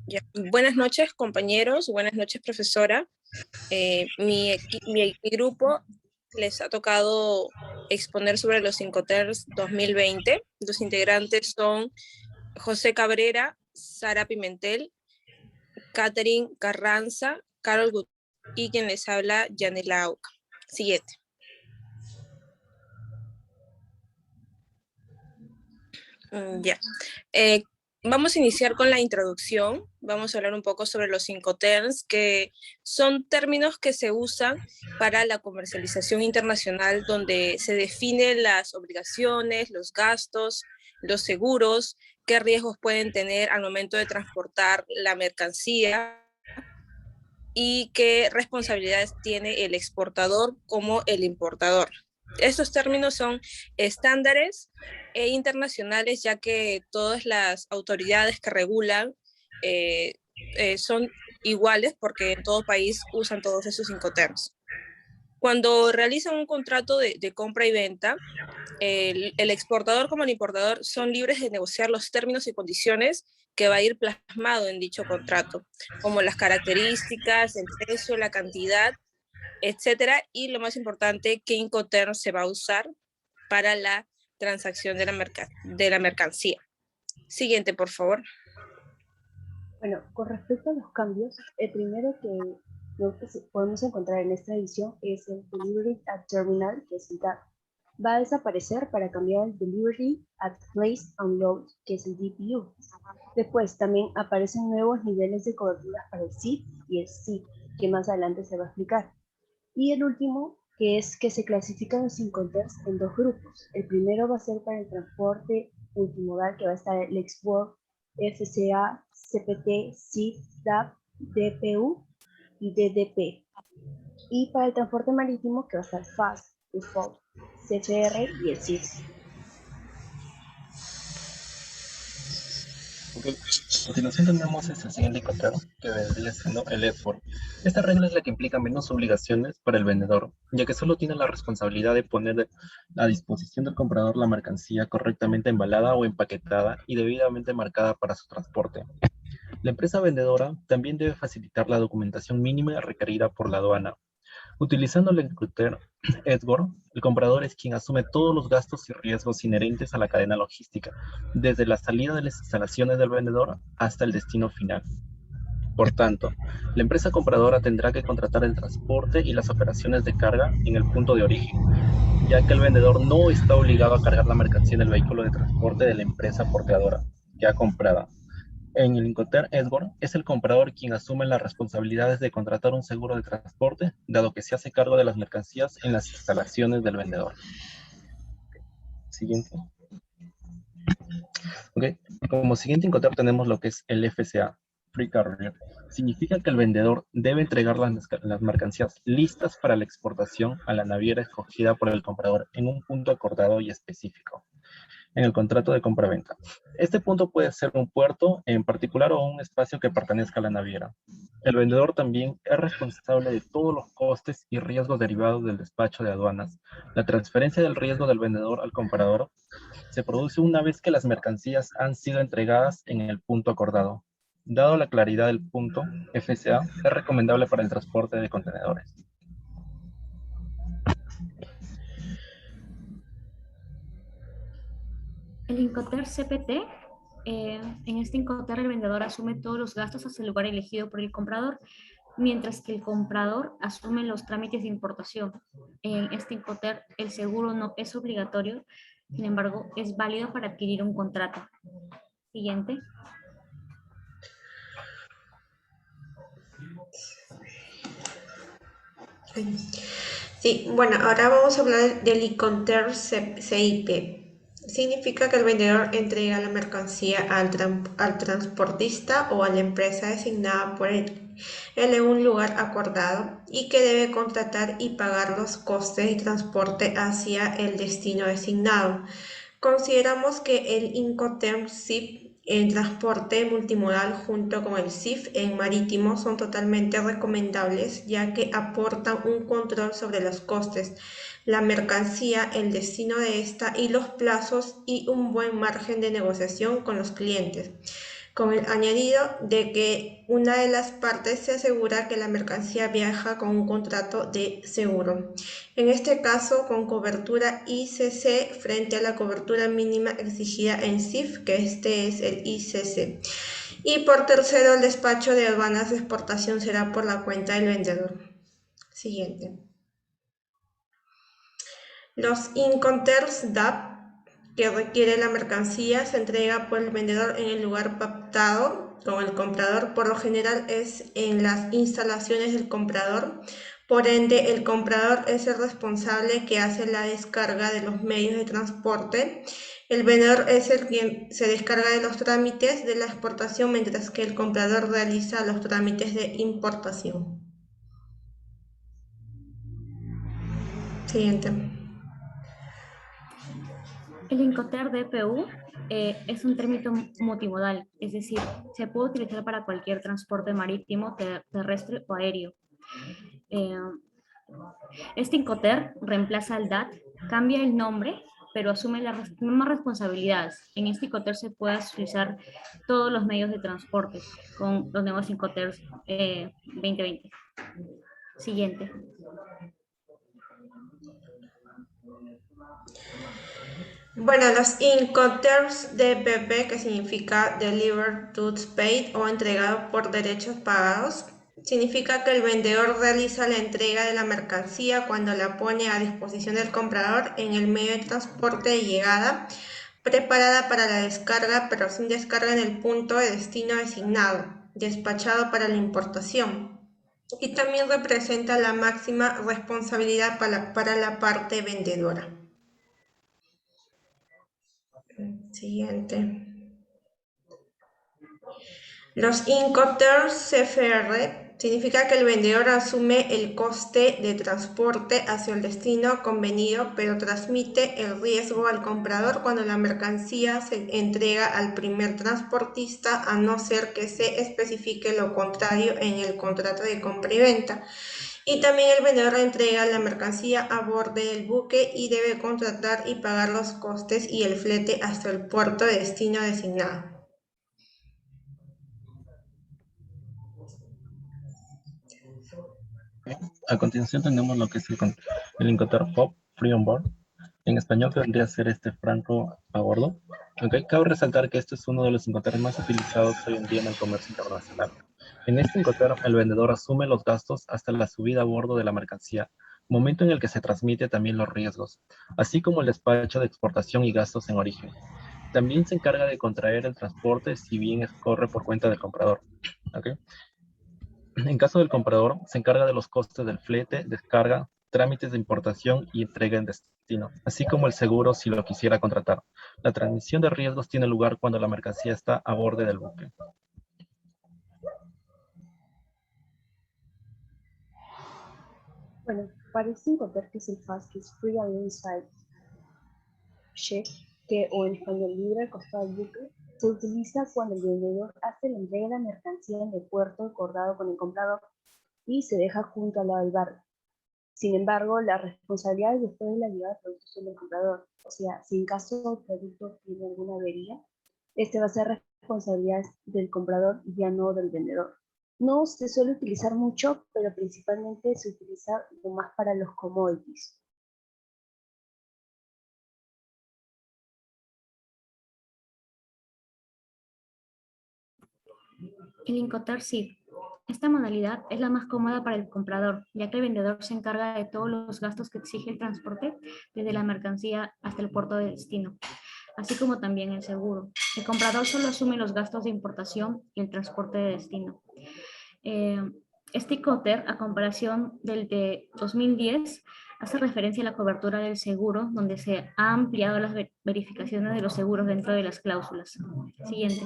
Ya. Buenas noches, compañeros. Buenas noches, profesora. Mi grupo les ha tocado exponer sobre los Incoterms 2020. Los integrantes son José Cabrera, Sara Pimentel, Catherine Carranza, Carol Gut y quien les habla, Yanela Auca. Siguiente. Ya. Vamos a iniciar con la introducción. Vamos a hablar un poco sobre los Incoterms, que son términos que se usan para la comercialización internacional, donde se definen las obligaciones, los gastos, los seguros, qué riesgos pueden tener al momento de transportar la mercancía y qué responsabilidades tiene el exportador como el importador. Estos términos son estándares e internacionales, ya que todas las autoridades que regulan son iguales porque en todo país usan todos esos incoterms. Cuando realizan un contrato de compra y venta, el exportador como el importador son libres de negociar los términos y condiciones que va a ir plasmado en dicho contrato, como las características, el precio, la cantidad, etcétera, y lo más importante, qué Incoterm se va a usar para la transacción de la mercancía. Siguiente, por favor. Bueno, con respecto a los cambios, el primero que podemos encontrar en esta edición es el Delivery at Terminal, que es el DAT. Va a desaparecer para cambiar el Delivery at Place Unload, que es el DPU. Después también aparecen nuevos niveles de coberturas para el SIF y el SIF, que más adelante se va a explicar. Y el último, que es que se clasifican los Incoterms en dos grupos. El primero va a ser para el transporte multimodal, que va a estar el Export, FCA, CPT, SIF, DAP, DPU y DDP. Y para el transporte marítimo, que va a estar FAST, Default, CFR y el SIF. Okay. A continuación tenemos el siguiente Incoterm, que vendría siendo el export. Esta regla es la que implica menos obligaciones para el vendedor, ya que solo tiene la responsabilidad de poner a disposición del comprador la mercancía correctamente embalada o empaquetada y debidamente marcada para su transporte. La empresa vendedora también debe facilitar la documentación mínima requerida por la aduana. Utilizando el Incoterm Edgor, el comprador es quien asume todos los gastos y riesgos inherentes a la cadena logística, desde la salida de las instalaciones del vendedor hasta el destino final. Por tanto, la empresa compradora tendrá que contratar el transporte y las operaciones de carga en el punto de origen, ya que el vendedor no está obligado a cargar la mercancía en el vehículo de transporte de la empresa porteadora ya comprada. En el Incoterm Edgor es el comprador quien asume las responsabilidades de contratar un seguro de transporte, dado que se hace cargo de las mercancías en las instalaciones del vendedor. Siguiente. Okay. Como siguiente Incoterm tenemos lo que es el FCA, Free Carrier. Significa que el vendedor debe entregar las mercancías listas para la exportación a la naviera escogida por el comprador en un punto acordado y específico en el contrato de compra-venta. Este punto puede ser un puerto en particular o un espacio que pertenezca a la naviera. El vendedor también es responsable de todos los costes y riesgos derivados del despacho de aduanas. La transferencia del riesgo del vendedor al comprador se produce una vez que las mercancías han sido entregadas en el punto acordado. Dado la claridad del punto, FCA es recomendable para el transporte de contenedores. El Incoterm CPT, en este Incoterm el vendedor asume todos los gastos hasta el lugar elegido por el comprador, mientras que el comprador asume los trámites de importación. En este Incoterm el seguro no es obligatorio, sin embargo es válido para adquirir un contrato. Siguiente. Sí, bueno, ahora vamos a hablar del Incoterm CIP. Significa que el vendedor entrega la mercancía al transportista o a la empresa designada por él en un lugar acordado y que debe contratar y pagar los costes de transporte hacia el destino designado. Consideramos que el Incoterm SIP en transporte multimodal junto con el SIF en marítimo son totalmente recomendables, ya que aportan un control sobre los costes, la mercancía, el destino de esta y los plazos y un buen margen de negociación con los clientes. con el añadido de que una de las partes se asegura que la mercancía viaja con un contrato de seguro. En este caso, con cobertura ICC frente a la cobertura mínima exigida en CIF, que este es el ICC. Y por tercero, el despacho de aduanas de exportación será por la cuenta del vendedor. Siguiente. Los Incoterms DAP que requiere la mercancía se entrega por el vendedor en el lugar pactado con el comprador. Por lo general es en las instalaciones del comprador. Por ende, el comprador es el responsable que hace la descarga de los medios de transporte. El vendedor es el quien se descarga de los trámites de la exportación, mientras que el comprador realiza los trámites de importación. Siguiente. El Incoterm DPU es un término multimodal, es decir, se puede utilizar para cualquier transporte marítimo, terrestre o aéreo. Este Incoterm reemplaza al DAT, cambia el nombre, pero asume las mismas responsabilidades. En este Incoterm se puede utilizar todos los medios de transporte con los nuevos Incoterms 2020. Siguiente. Bueno, los Incoterms DPP, que significa Delivered Goods Paid o entregado por derechos pagados, significa que el vendedor realiza la entrega de la mercancía cuando la pone a disposición del comprador en el medio de transporte de llegada, preparada para la descarga, pero sin descarga en el punto de destino designado, despachado para la importación. Y también representa la máxima responsabilidad para la parte vendedora. Siguiente. Los Incoterms CFR significa que el vendedor asume el coste de transporte hacia el destino convenido, pero transmite el riesgo al comprador cuando la mercancía se entrega al primer transportista, a no ser que se especifique lo contrario en el contrato de compra y venta. Y también el vendedor entrega la mercancía a bordo del buque y debe contratar y pagar los costes y el flete hasta el puerto de destino designado. A continuación tenemos lo que es el Incoterm FOB, Free on Board. En español tendría que ser franco a bordo. Okay. Cabe resaltar que este es uno de los Incoterms más utilizados hoy en día en el comercio internacional. En este Incoterm, el vendedor asume los gastos hasta la subida a bordo de la mercancía, momento en el que se transmite también los riesgos, así como el despacho de exportación y gastos en origen. También se encarga de contraer el transporte si bien corre por cuenta del comprador. Okay. En caso del comprador, se encarga de los costes del flete, descarga, trámites de importación y entrega en destino, así como el seguro si lo quisiera contratar. La transmisión de riesgos tiene lugar cuando la mercancía está a borde del buque. Bueno, parece encontrar que es el FAS, que es Free Alongside Ship, que o en español libre al costado del buque, se utiliza cuando el vendedor hace la entrega de la mercancía en el puerto acordado con el comprador y se deja junto al lado del barco. Sin embargo, la responsabilidad después de la llegada del producto es del comprador. O sea, si en caso el producto tiene alguna avería, este va a ser responsabilidad del comprador y ya no del vendedor. No se suele utilizar mucho, pero principalmente se utiliza más para los commodities. El Incoterm SIF. Esta modalidad es la más cómoda para el comprador, ya que el vendedor se encarga de todos los gastos que exige el transporte desde la mercancía hasta el puerto de destino, así como también el seguro. El comprador solo asume los gastos de importación y el transporte de destino. Este Incoterm, a comparación del de 2010, hace referencia a la cobertura del seguro, donde se ha ampliado las verificaciones de los seguros dentro de las cláusulas. Siguiente.